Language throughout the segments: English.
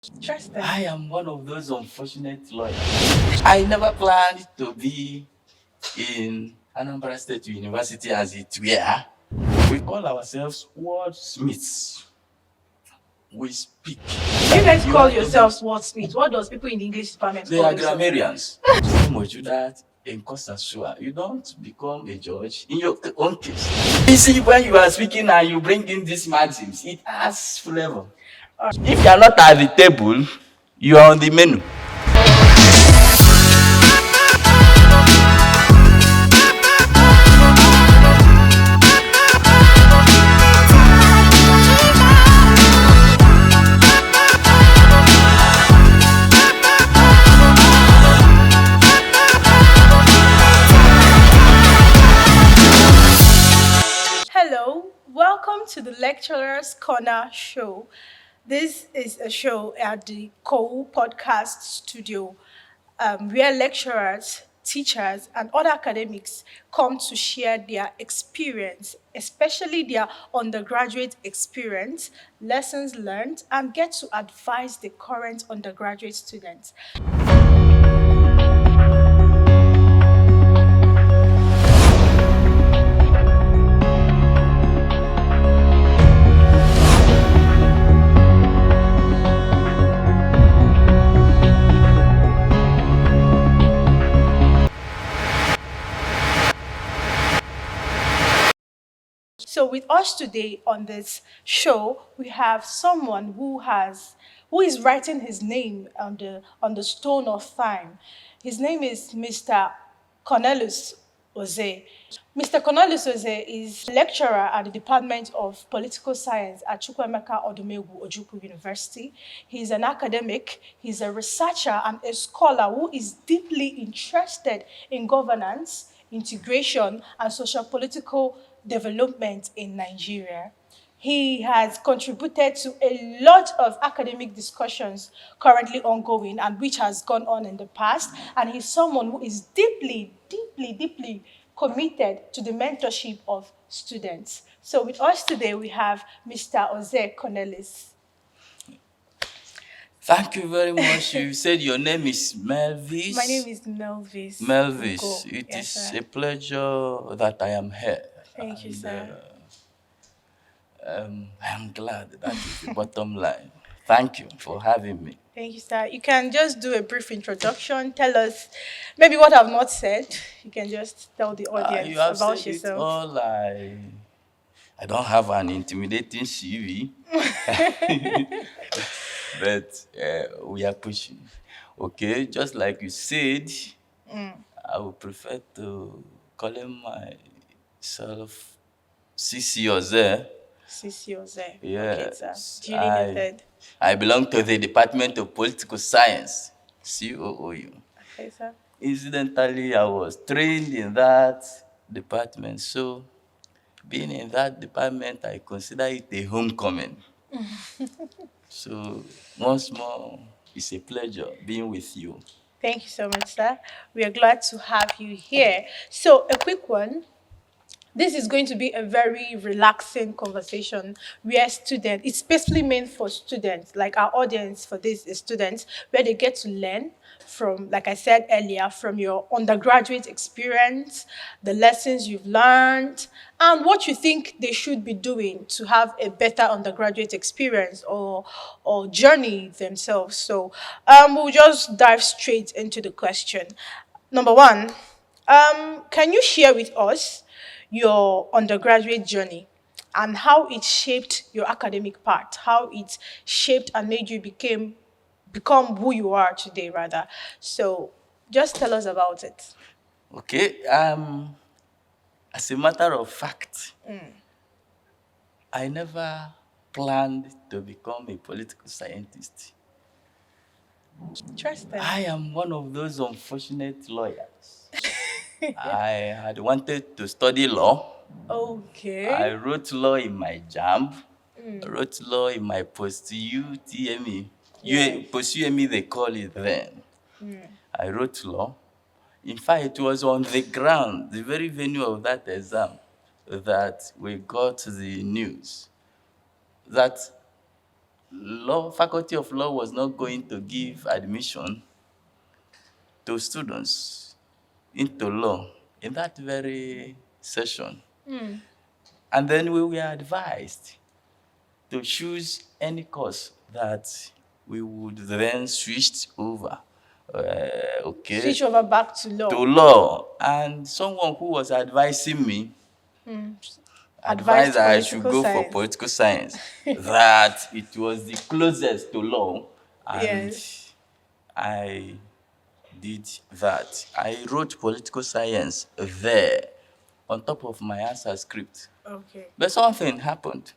Interesting. I am one of those unfortunate lawyers. I never planned to be in Anambra State University as it were. We call ourselves wordsmiths. We speak. You guys You call have to yourselves wordsmiths. What does people in the English department They call are themselves? grammarians. So much that in Costa Sua, you don't become a judge in your own case. You see, when you are speaking and you bring in these maxims, it has flavor. If you are not at the table, you are on the menu. Hello, welcome to the Lecturer's Corner show. This is a show at the COOU Podcast studio where lecturers, teachers, and other academics come to share their experience, especially their undergraduate experience, lessons learned, and get to advise the current undergraduate students. So with us today on this show, we have someone who is writing his name on the stone of time. His name is Mr. Cornelius Ozeh. Mr. Cornelius Ozeh is lecturer at the Department of Political Science at Chukwuemeka Odumegwu Ojukwu University. He's an academic, he's a researcher and a scholar who is deeply interested in governance, integration, and social political development in Nigeria. He has contributed to a lot of academic discussions currently ongoing and which has gone on in the past. And he's someone who is deeply committed to the mentorship of students. So with us today, we have Mr. Ozeh Cornelis. Thank you very much. You said your name is Melvis. My name is Melvis. Melvis. Ugo. It Yes, is sir. a pleasure that I am here. Thank you, sir. I am glad that is the bottom line. Thank you for having me. Thank you, sir. You can just do a brief introduction. Tell us maybe what I've not said. You can just tell the audience You have about said it yourself. all. I don't have an intimidating CV, but we are pushing. Okay, just like you said, I would prefer to call myself CC Ozeh. CC Ozeh. Okay, sir. Yes, Duly noted. I belong to the Department of Political Science, COOU. Okay, sir. Incidentally, I was trained in that department, so being in that department, I consider it a homecoming. So once more, it's a pleasure being with you. Thank you so much, sir. We are glad to have you here. So, a quick one. This is going to be a very relaxing conversation where students, it's specially meant for students, like our audience for this is students, where they get to learn from, like I said earlier, from your undergraduate experience, the lessons you've learned, and what you think they should be doing to have a better undergraduate experience or journey themselves. So we'll just dive straight into the question. Number one, can you share with us your undergraduate journey and how it shaped your academic part, how it shaped and made you become who you are today, rather? So just tell us about it. Okay, as a matter of fact, I never planned to become a political scientist. Interesting. I am one of those unfortunate lawyers. I had wanted to study law. I Okay. wrote law in my JAMB. I wrote law in my post-UTME. Yes. Post-UME, they call it then. I wrote law. In fact, it was on the ground, the very venue of that exam, that we got the news that law faculty of law was not going to give admission to students into law in that very session. And then we were advised to choose any course that we would then switch over. Okay, Switch over back to to law. law. And someone who was advising me advised Advised that I should political go for science. political science, that it was the closest to law, and Yes. I did that. I wrote political science there on top of my answer script. Okay. But something happened.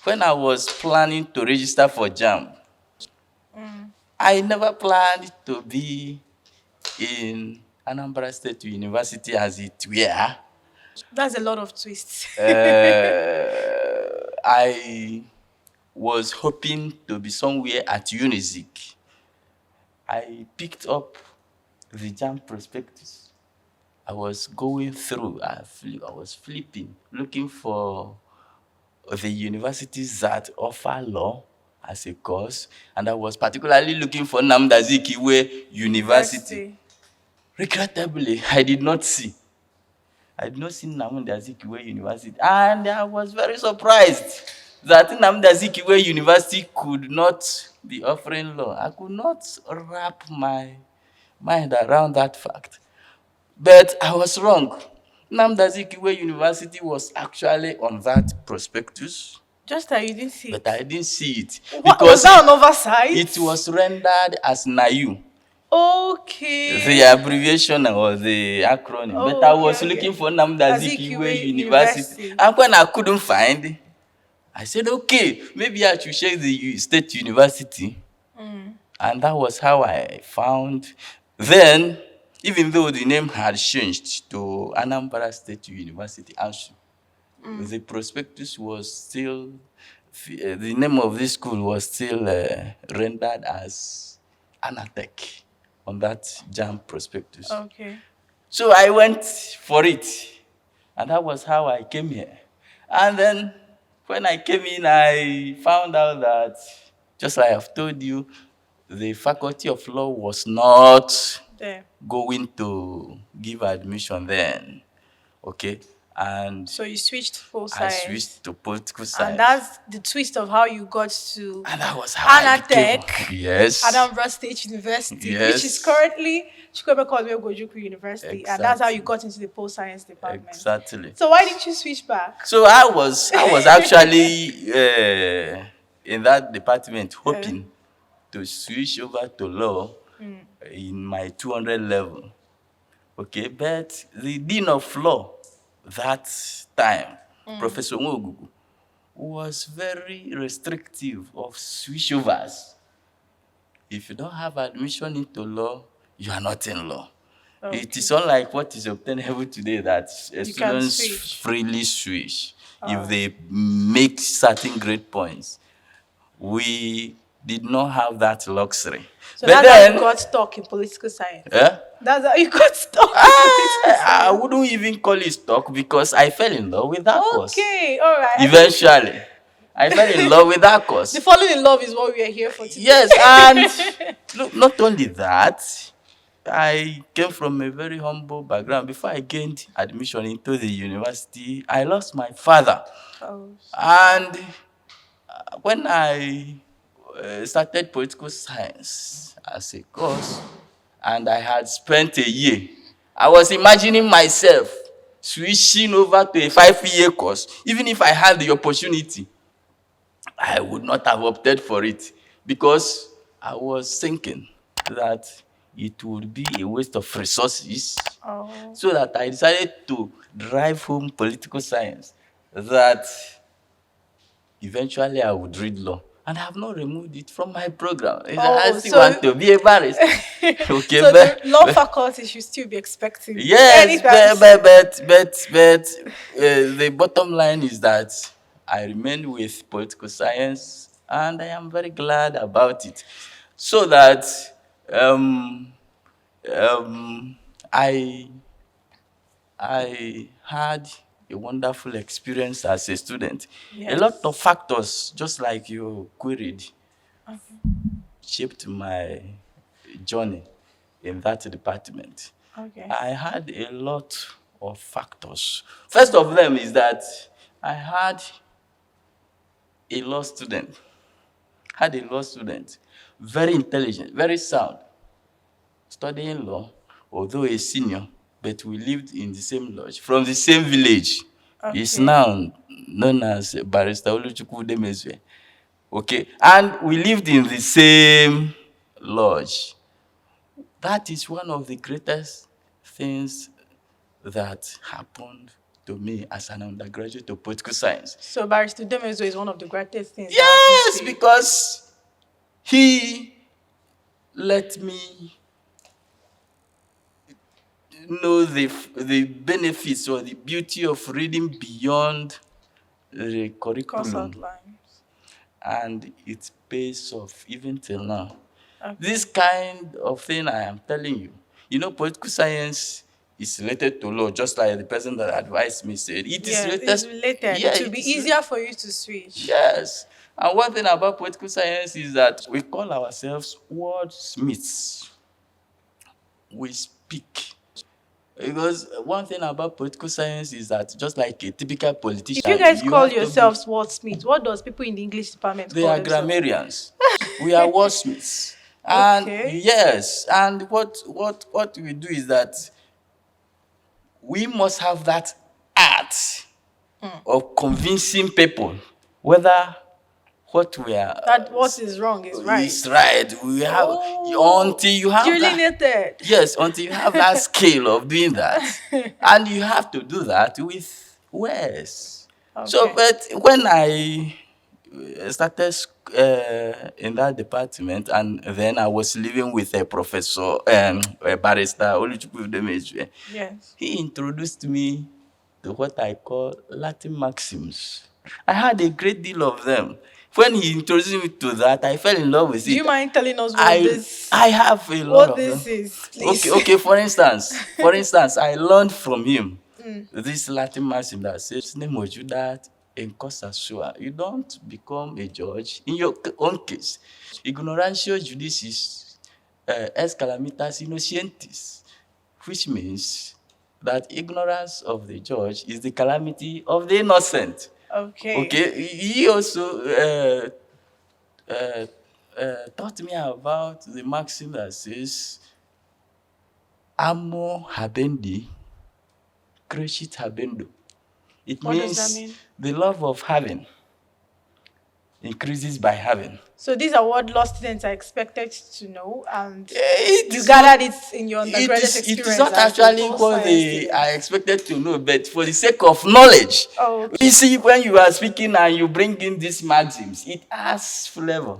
When I was planning to register for JAM, I never planned to be in Anambra State University as it were. That's a lot of twists. I was hoping to be somewhere at Unizik. I picked up the JAM prospectus. I was going through, I was flipping, looking for the universities that offer law as a course, and I was particularly looking for Nnamdi Azikiwe University. Regrettably, I did not see Nnamdi Azikiwe University, and I was very surprised that Nnamdi Azikiwe University could not be offering law. I could not wrap my mind around that fact. But I was wrong. Nnamdi Azikiwe University was actually on that prospectus, Just that you didn't see but it. I didn't see it What, was that an oversight? it was rendered as NAU. Okay. The abbreviation or the acronym. Oh, But I was okay, looking okay. for Nnamdi Azikiwe Azikiwe University. University. And when I couldn't find, I said, okay, maybe I should check the state university. And that was how I found. Then, even though the name had changed to Anambra State University, ANSU, the prospectus was still, the name of this school was still rendered as Anatech on that JAM prospectus. Okay. So I went for it, and that was how I came here. And then when I came in, I found out that, just like I've told you, the faculty of law was not There. going to give admission then. Okay, and So you switched full I science. switched to political science. And that's the twist of how you got to And that was how I became. Anatech, Yes. Anambra State University, Yes. which is currently Chukwuemeka Ogojuku University, and that's how you Exactly. got into the pole science department. Exactly. So why didn't you switch back? So I was actually in that department hoping to switch over to law in my 200 level. Okay, but the dean of law that time, Professor Nwogugu, was very restrictive of switchovers. If you don't have admission into law, you are not in law. It is unlike what is obtainable today that students switch. freely switch if they make certain grade points. We did not have that luxury. So But that's how then, you got stuck in political science. eh, That's how you got stuck in political science. I wouldn't even call it stock because I fell in love with that course. Okay, all right. Eventually, I fell in love with that course. The falling in love is what we are here for today. Yes, and look, not only that, I came from a very humble background. Before I gained admission into the university, I lost my father. Oh, And when I started political science as a course, and I had spent a year, I was imagining myself switching over to a 5-year course. Even if I had the opportunity, I would not have opted for it because I was thinking that it would be a waste of resources. oh. So that I decided to drive home political science, that eventually I would read law. And I have not removed it from my program. I still want to be a barrister. Okay, So the law faculty should still be expecting. yes, but the bottom line is that I remain with political science, and I am very glad about it. So that I had a wonderful experience as a student. A lot Yes. of factors, just like you queried, Okay. shaped my journey in that department. Okay. I had a lot of factors. First of them is that I a law student, had a law student, very intelligent, very sound, studying law, although a senior, but we lived in the same lodge, from the same village. He's Okay. now known as Barrister Oluchukwu Demezue. Okay, and we lived in the same lodge. That is one of the greatest things that happened to me as an undergraduate of political science. So Barrister Demezo is one of the greatest things that happened Yes, to you. because he let me know the benefits or the beauty of reading beyond the Course curriculum, outlines. and it pays off even till now. Okay. This kind of thing I am telling you, political science is related to law, just like the person that advised me said. It is Yes, related. it's related. Yeah, It will it be is easier for you to switch. Yes. And one thing about political science is that we call ourselves wordsmiths. We speak. Because one thing about political science is that just like a typical politician, If you guys call have to yourselves wordsmiths, what does people in the English department they call are themselves? grammarians. We are wordsmiths. And Okay. yes, and what we do is that we must have that art of convincing people whether what we are That what is wrong is right. is right. We have until you have Duly that. noted. Yes, until you have that skill of doing that, and you have to do that with words. So, Okay. but when I started in that department, and then I was living with a professor, a barrister, Oluchukwu Demezue. Yes. He introduced me to what I call Latin maxims. I had a great deal of them. When he introduced me to that, I fell in love with Do it. you mind telling us I I have a lot what of this them. is, please? Okay. For instance, I learned from him this Latin maxim that says, "Nemo judat in cosa sua." You don't become a judge in your own case. Ignorantio judicis ex calamitas innocentis, which means that ignorance of the judge is the calamity of the innocent. Okay. Okay, he also taught me about the maxim that says, "Amo habendi, crescit habendo." It What does that means mean? the love of having increases by having. So these are what law students are expected to know, and It you is gathered it in your It undergraduate is, experience. it is not as a actually pol what science they student. are expected to know, but for the sake of knowledge. Oh, okay. You see, when you are speaking and you bring in these maxims, it adds flavor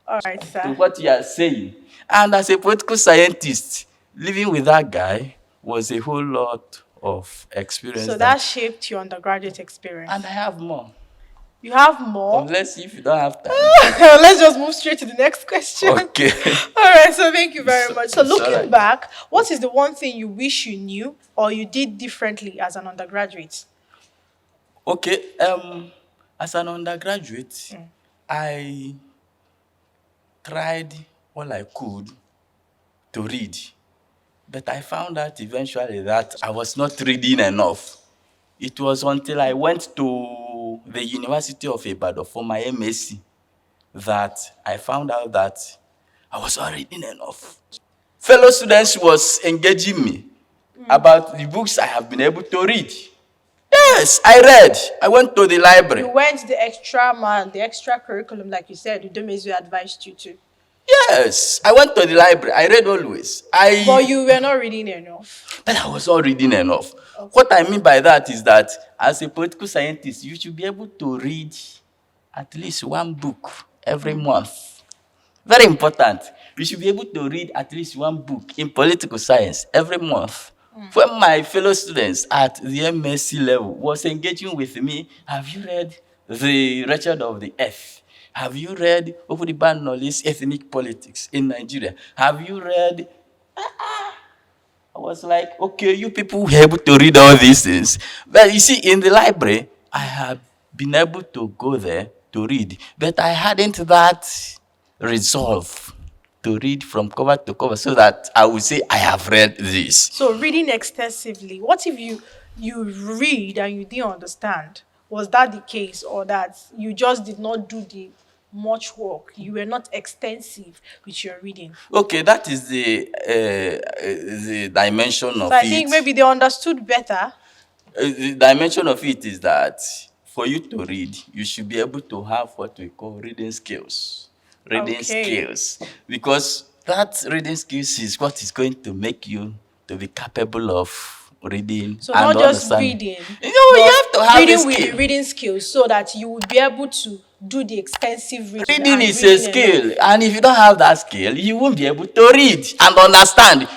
All right, to sir. what you are saying. And as a political scientist, living with that guy was a whole lot of experience. So that shaped your undergraduate experience. And I have more. You have more? Unless if you don't have time. Let's just move straight to the next question. Okay. All right, so thank you very much. So it's looking alright. back, what is the one thing you wish you knew or you did differently as an undergraduate? Okay. As an undergraduate, I tried all I could to read, but I found out eventually that I was not reading enough. It was until I went to the University of Ibadan for my MSc that I found out that I was not reading enough. Fellow students was engaging me about the books I have been able to read. Yes, I read. I went to the library. You went the extra curriculum, like you said, Udomezu advised you to. Yes, I went to the library. I read always. But you were not reading enough. But I was not reading enough. Okay. What I mean by that is that as a political scientist, you should be able to read at least one book every month. Very important. You should be able to read at least one book in political science every month. When my fellow students at the MSc level was engaging with me, have you read The Wretched of the Earth? Have you read Ofudiban Knowledge Ethnic Politics in Nigeria? Have you read I was like, okay, you people were able to read all these things. But you see, in the library, I have been able to go there to read, but I hadn't that resolve to read from cover to cover so that I would say I have read this. So reading extensively. What if you read and you didn't understand? Was that the case, or that you just did not do the much work? You were not extensive with your reading. Okay, that is the dimension So of I think it. maybe they understood better. The dimension of it is that for you to read, you should be able to have what we call reading skills. Reading Okay. skills. Because that reading skills is what is going to make you to be capable of reading So and not just understanding. reading, You but have to have a reading with the skill. reading skills so that you would be able to do the extensive reading. Reading And is a reading skill, enough. and if you don't have that skill, you won't be able to read and understand.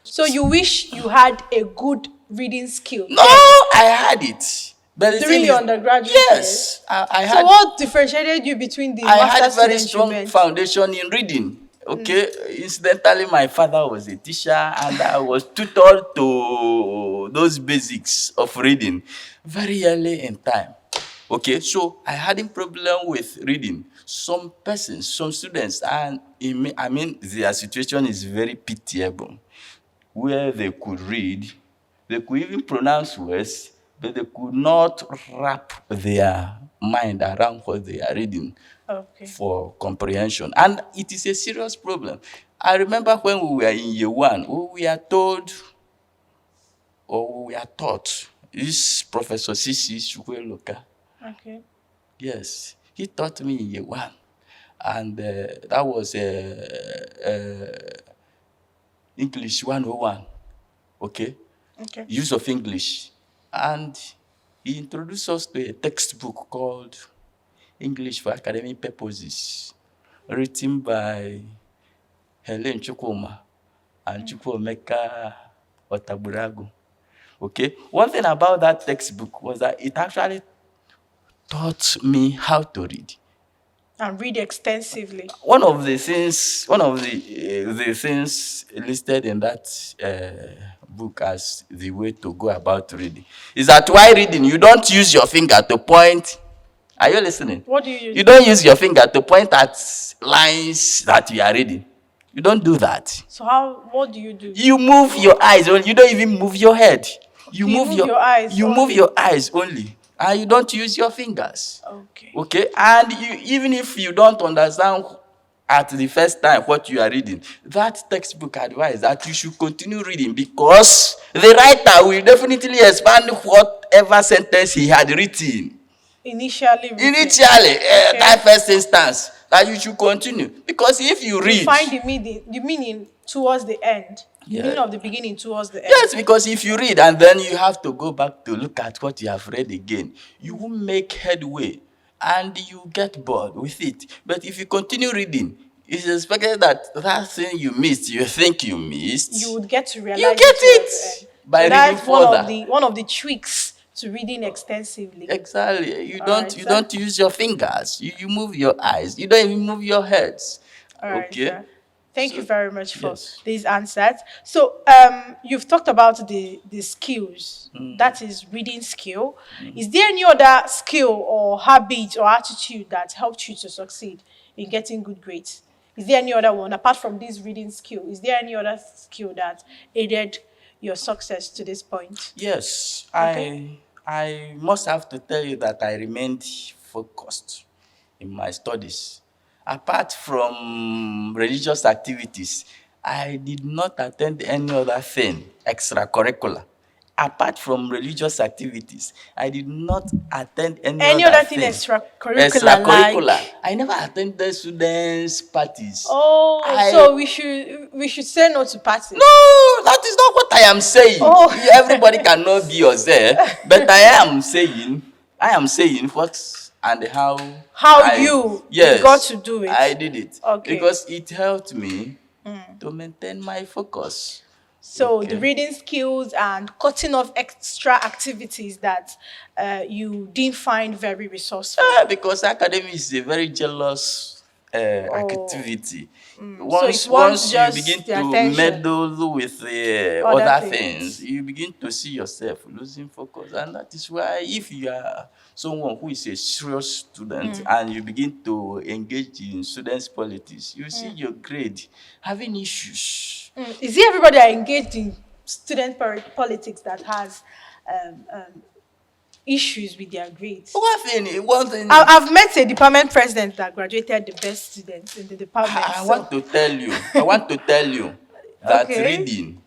So you wish you had a good reading skill No, then, I had it. But the during thing your is, undergraduate yes, years. I So had what differentiated you between the I had master a very students you strong met? foundation in reading. Okay, incidentally, my father was a teacher, and I was tutored to those basics of reading very early in time. Okay, so I had a problem with reading. Some persons, some students, and I mean, their situation is very pitiable, where they could read, they could even pronounce words, but they could not wrap their mind around what they are reading Okay. for comprehension. And it is a serious problem. I remember when we were in year one, we were told, or we were taught, this Professor Sisi Shukweloka, Okay. yes, he taught me in year one. And that was English 101, okay? Okay. Use of English. And he introduced us to a textbook called English for Academic Purposes, written by Helen Chukwuma and Chukwuemeka Otaburagu. Okay? One thing about that textbook was that it actually taught me how to read. And read extensively. One of the things listed in that book as the way to go about reading is that while reading, you don't use your finger to point. Are you listening? What do you use? You don't use your finger to point at lines that you are reading. You don't do that. So what do you do? You move your eyes only. You don't even move your head. You You move move your eyes You move only. your eyes only, and you don't use your fingers. Okay. Okay, and even if you don't understand at the first time what you are reading, that textbook advises that you should continue reading, because the writer will definitely expand whatever sentence he had written Initially written. that first instance, that you should continue, because if you read, You find the meaning towards the end. The Yeah. meaning of the beginning towards the end. yes, because if you read and then you have to go back to look at what you have read again, you will make headway and you get bored with it. But if you continue reading, it's expected that that thing you missed, you think you missed, You would get to realize you get towards the it end. by So reading that's further. one of the tricks to reading extensively. Exactly. You Alright, don't sir. use your fingers. You move your eyes. You don't even move your heads. All right, Okay. sir. Thank you So, very much for yes. these answers. So, you've talked about the skills. That is reading skill. Is there any other skill or habit or attitude that helped you to succeed in getting good grades? Is there any other one apart from this reading skill? Is there any other skill that aided your success to this point? Yes, Okay. I must have to tell you that I remained focused in my studies. Apart from religious activities, I did not attend any other thing extracurricular. Apart from religious activities, I did not attend Any other other thing thing extracurricular, like? I never attended students' parties. Oh, I so we should say no to parties. No, that is not what I am saying. Oh. Everybody cannot be Ozeh, but I am saying what and how. You Yes, got to do it. I did it Okay. because it helped me to maintain my focus. So Okay. the reading skills and cutting off extra activities that you didn't find very resourceful. Because academy is a very jealous activity. So it wants Once you begin just the to attention. meddle with Other other things, things. you begin to see yourself losing focus. And that is why if you are someone who is a serious student and you begin to engage in students' politics, you see your grade having issues. Is it everybody that engaged in student politics that has issues with their grades? One thing I've met a department president that graduated the best students in the department. I want to tell you, that Okay. reading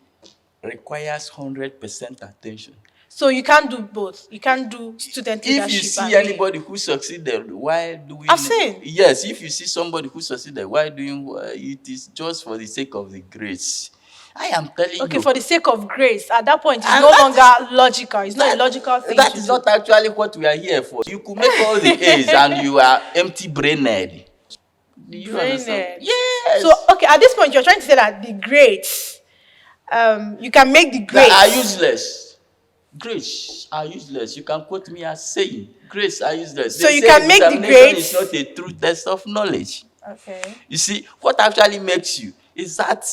requires 100% attention. So you can't do both. You can't do student If you leadership see and reading. anybody who succeeded while doing I've seen. yes, if you see somebody who succeeded while doing it is just for the sake of the grades. I am telling Okay, you. for the sake of grace, at that point, it's And no that longer logical. It's not a logical thing that to is do. not actually what we are here for. You could make all the A's and you are empty brained. Do you understand? Brained. Yes. So, okay, at this point, you're trying to say that the grades, you can make the They grades. are useless. Grades are useless. You can quote me as saying grades are useless. So They you say can make the examination grades. is not a true test of knowledge. Okay. You see, what actually makes you is that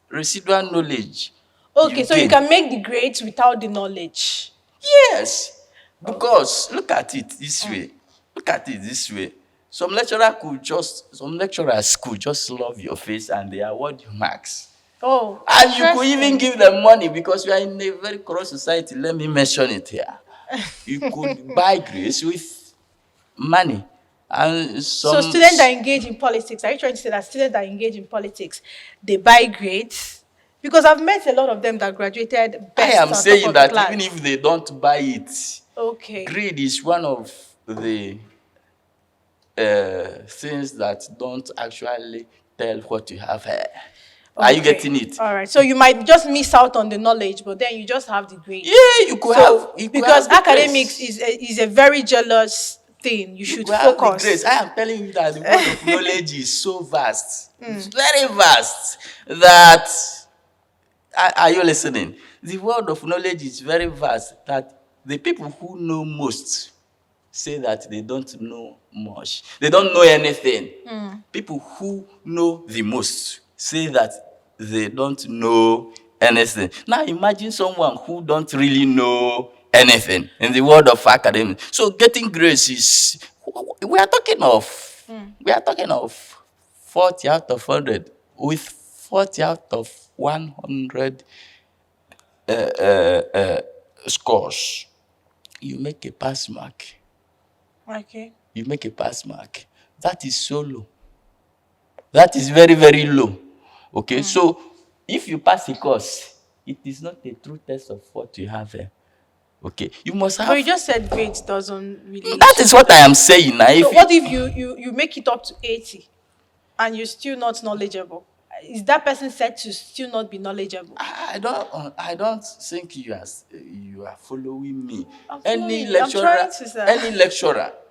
residual knowledge. Okay, so you gain. can make the grades without the knowledge. Yes, because look at it this way. Look at it this way. Some lecturers could just love your face and they award you marks. Oh, And you could interesting. even give them money because we are in a very corrupt society. Let me mention it here. You could buy grace with money. And So students that engage in politics, are you trying to say that students that engage in politics, they buy grades? Because I've met a lot of them that graduated I best am on top saying of the that class. even if they don't buy it, Okay. greed is one of the things that don't actually tell what you have here. Are you Okay. getting it? All right. So you might just miss out on the knowledge, but then you just have the grade. Yeah, you could So have. because have the academics grace. is a very jealous thing. You should You have the focus. grace. I am telling you that the world of knowledge is so vast. It's very vast that are you listening? The world of knowledge is very vast that the people who know most say that they don't know much. They don't know anything. People who know the most say that they don't know anything. Now imagine someone who don't really know anything in the world of academics. So getting grades is we are talking of 40 out of 100 with 40 out of 100 scores. You make a pass mark. Okay. You make a pass mark. That is so low. That is very, very low. Okay, so if you pass a course, it is not a true test of what you have here. Okay, you must have. But you just said grades doesn't really. That is what I am saying now. So what if you make it up to 80 and you're still not knowledgeable? Is that person said to still not be knowledgeable? I don't think you are following me. I'm Any following you. I'm trying to, sir.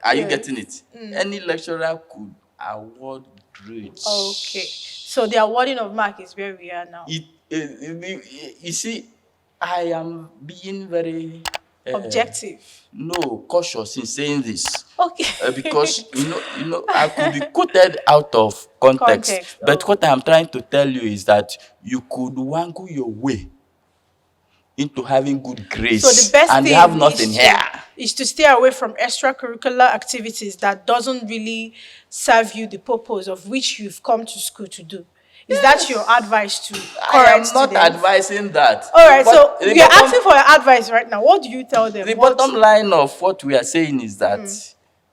are you Yes. getting it? Any lecturer could award grades. Okay. So the awarding of mark is where we are now. You see, I am being very Objective. cautious in saying this. Okay. Because I could be quoted out of context. But what I'm trying to tell you is that you could wangle your way into having good grades, So the best and thing you have nothing is to stay away from extracurricular activities that doesn't really serve you the purpose of which you've come to school to do. Is that your advice to I current am not students? advising that. All right, so The we are asking for your advice right now. What do you tell them? The bottom line of what we are saying is that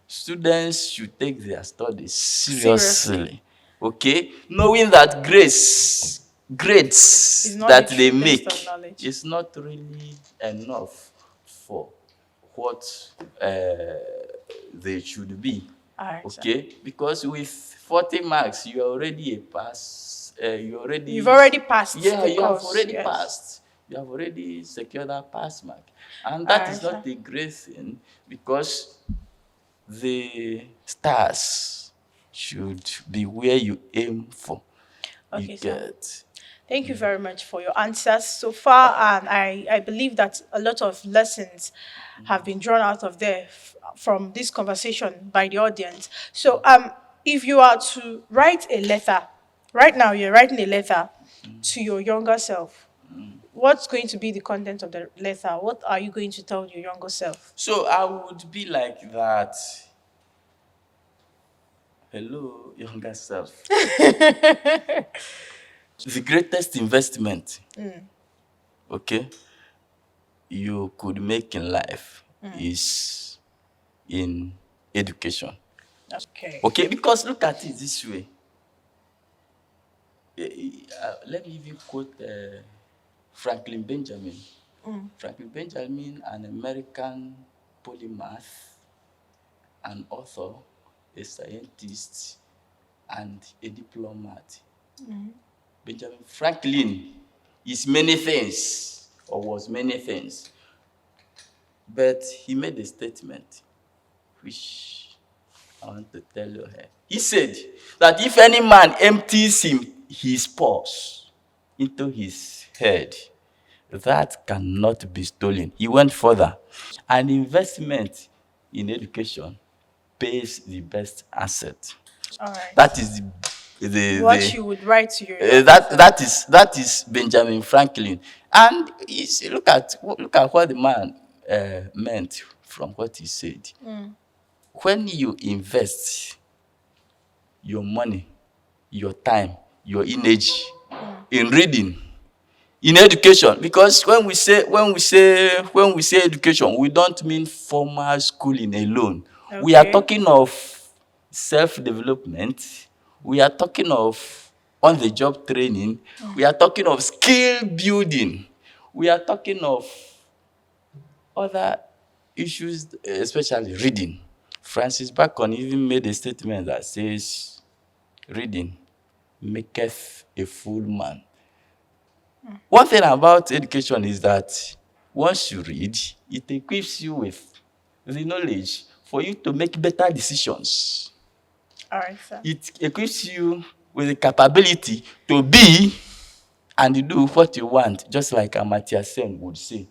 students should take their studies seriously. Okay, knowing that grades not that the they true test make of knowledge. is not really enough for what they should be. All right, sir. Okay, because with 40 marks you are already a pass. You've already passed. Yeah, the you have course, already yes. passed. You have already secured that pass mark, and that is not a great thing because the stars should be where you aim for. Okay, You sir. get. Thank you very much for your answers so far. I believe that a lot of lessons have been drawn out of there from this conversation by the audience. So, if you are to write a letter, right now you're writing a letter to your younger self, what's going to be the content of the letter? What are you going to tell your younger self? So I would be like that. Hello, younger self. The greatest investment, okay, you could make in life is in education. Okay. Okay, because look at it this way. Let me even quote Franklin Benjamin. Franklin Benjamin, an American polymath, an author, a scientist, and a diplomat. Benjamin Franklin is many things, or was many things, but he made a statement which I want to tell you here. He said that if any man empties his purse into his head, that cannot be stolen. He went further. An investment in education pays the best asset. All right. That is What you would write to your that is Benjamin Franklin. And look at what the man meant from what he said. When you invest your money, your time, your energy in reading, in education, because when we say education, we don't mean formal schooling alone. Okay. We are talking of self-development. We are talking of on-the-job training. We are talking of skill building. We are talking of other issues, especially reading. Francis Bacon even made a statement that says, reading maketh a fool man. One thing about education is that once you read, it equips you with the knowledge for you to make better decisions. All right, sir. It equips you with the capability to be and do what you want, just like Amartya Sen would say.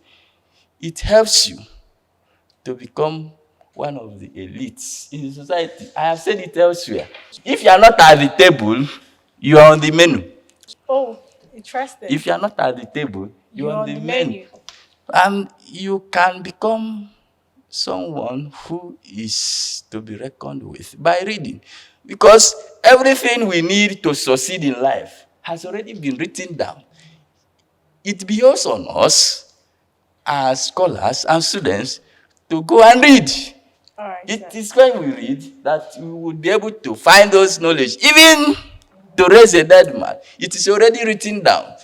It helps you to become one of the elites in the society. I have said it elsewhere. If you are not at the table, you are on the menu. Oh, interesting. If you are not at the table, you're on the menu. And you can become someone who is to be reckoned with by reading. Because everything we need to succeed in life has already been written down. It behoves on us as scholars and students to go and read. All right, It sir. is when we read that we would be able to find those knowledge. Even to raise a dead man, it is already written down.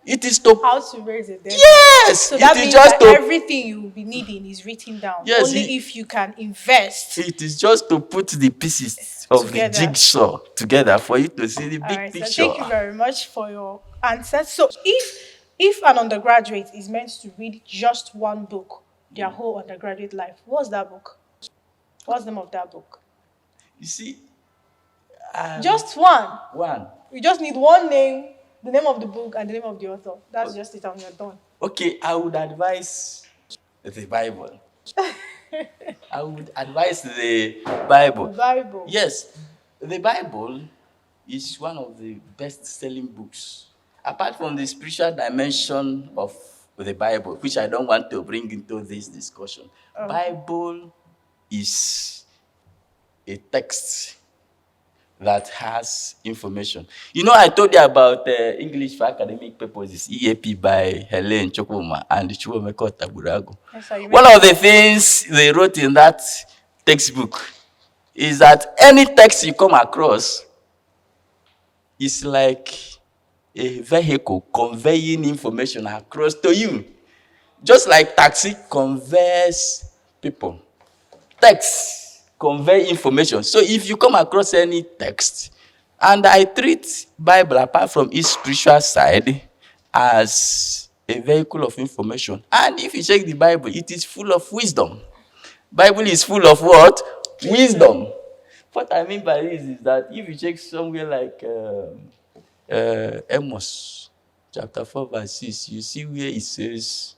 It is to How to raise a dead man. yes. So that It is means just that to everything you will be needing is written down. Yes, Only if you can invest. it is just to put the pieces of Together. the jigsaw together for you to see the All big right, picture. so thank you very much for your answers. So if an undergraduate is meant to read just one book their whole undergraduate life, what's that book? What's the name of that book? You see, Just one. one. We just need one name, the name of the book, and the name of the author. That's just it, and you're done. Okay, I would advise the Bible. I would advise the Bible. The Bible. Yes, the Bible is one of the best-selling books. Apart from the spiritual dimension of the Bible, which I don't want to bring into this discussion, Bible is a text that has information. You know, I told you about English for Academic Purposes, EAP by Helen Chokuma and Chukwemeka Taburago. Yes, sir, One of the things they wrote in that textbook is that any text you come across is like a vehicle conveying information across to you. Just like taxi conveys people, text convey information. So if you come across any text, and I treat Bible, apart from its spiritual side, as a vehicle of information. And if you check the Bible, it is full of wisdom. Bible is full of what? Wisdom. What I mean by this is that if you check somewhere like Amos chapter 4 verse 6, you see where it says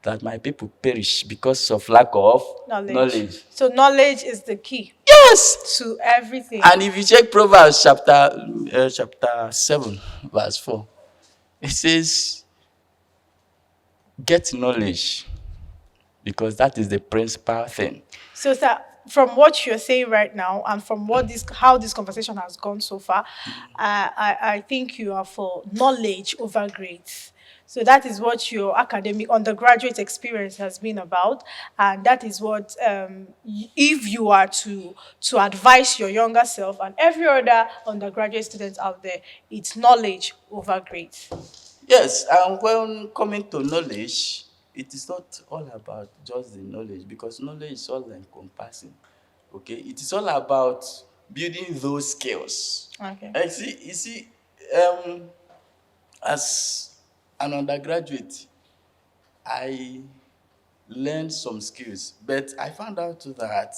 that my people perish because of lack of knowledge. So knowledge is the key. Yes. to everything. And if you check Proverbs chapter 7, verse 4, it says, get knowledge, because that is the principal thing. So, sir, from what you're saying right now, and from what this how this conversation has gone so far, I think you are for knowledge over grades. So that is what your academic undergraduate experience has been about, and that is what if you are to advise your younger self and every other undergraduate student out there, it's knowledge over grades. Yes, and when coming to knowledge, it is not all about just the knowledge, because knowledge is all encompassing. Okay, it is all about building those skills. Okay. You see, as an undergraduate, I learned some skills, but I found out that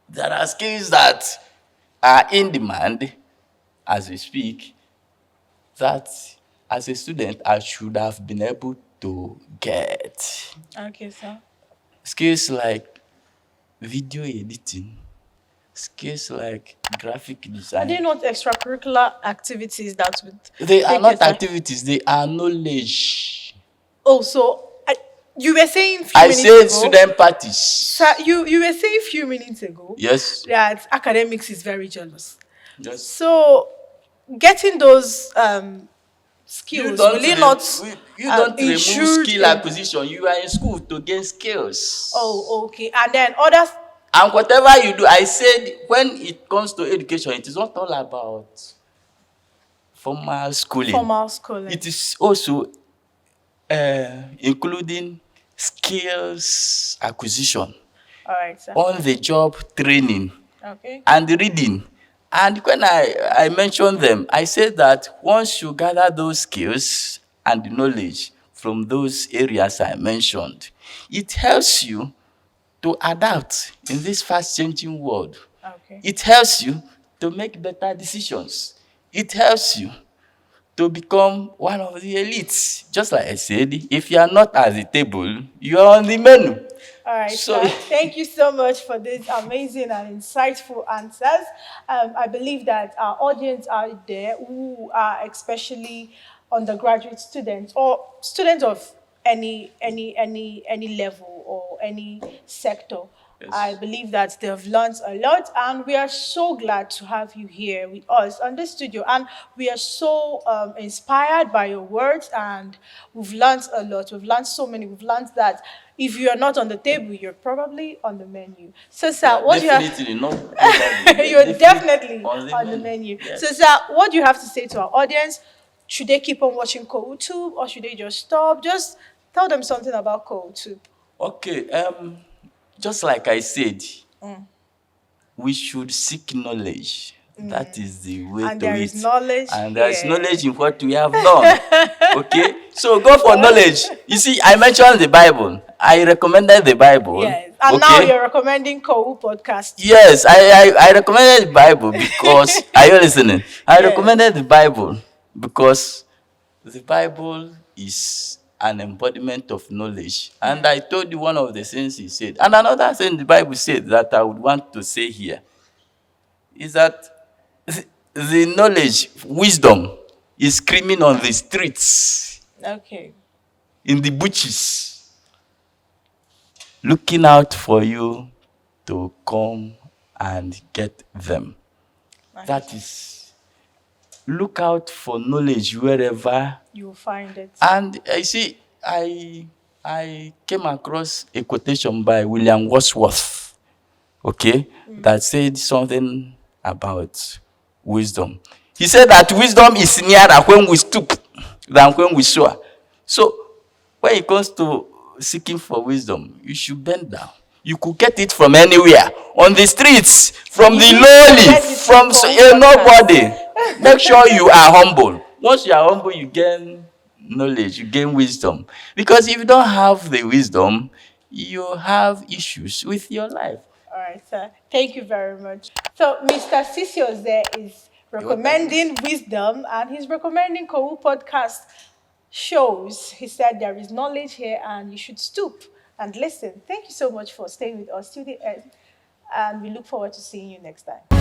there are skills that are in demand as we speak, that as a student I should have been able to get. Okay, sir. Skills like video editing, skills like graphic Are design. they not extracurricular activities that would They are take not your time? activities, they are knowledge. Oh, so you were saying few I minutes said ago. student parties. Sir, you were saying few minutes ago. Yes. That academics is very jealous. Yes. So getting those You skills don't, will it not you don't remove intrude skill in- acquisition. You are in school to gain skills. Oh, okay. And then others. And whatever you do, I said, when it comes to education, it is not all about formal schooling. It is also including skills acquisition, All right, sir. on the job training, Okay. and reading. And when I mentioned them, I said that once you gather those skills and knowledge from those areas I mentioned, it helps you to adapt in this fast changing world. Okay. It helps you to make better decisions. It helps you to become one of the elites. Just like I said, if you are not at the table, you are on the menu. All right, So- sir. Thank you so much for these amazing and insightful answers. I believe that our audience out there who are especially undergraduate students or students of any level or any sector. Yes. I believe that they've learned a lot, and we are so glad to have you here with us on the studio. And we are so inspired by your words, and we've learned a lot. We've learned so many. We've learned that if you are not on the table, you're probably on the menu. So, sir, what do you have? Definitely not. Probably. You're definitely on the menu. Yes. So, sir, what do you have to say to our audience? Should they keep on watching COOU, or should they just stop? Just tell them something about COOU. Okay, just like I said, we should seek knowledge. That is the way And to there it. is knowledge And there is here. knowledge in what we have done. Okay, so go for knowledge. You see, I mentioned the Bible. I recommended the Bible. Yes. And now you're recommending COOU Podcast. Yes, I recommended the Bible because are you listening? I Yes. recommended the Bible because the Bible is an embodiment of knowledge. And I told you one of the things he said. And another thing the Bible said that I would want to say here is that the knowledge, wisdom, is screaming on the streets, Okay. in the bushes, looking out for you to come and get them. That is, look out for knowledge wherever. You will find it. And I see, I came across a quotation by William Wordsworth, okay, that said something about wisdom. He said that wisdom is nearer when we stoop than when we soar. So when it comes to seeking for wisdom, you should bend down. You could get it from anywhere, on the streets, from the lowly, from nobody. Make sure you are humble. Once you are humble, you gain knowledge, you gain wisdom. Because if you don't have the wisdom, you have issues with your life. All right, sir. Thank you very much. So, Mr. Sisi Ozeh is recommending wisdom, and he's recommending COOU Podcast shows. He said there is knowledge here, and you should stoop and listen. Thank you so much for staying with us till the end. And we look forward to seeing you next time.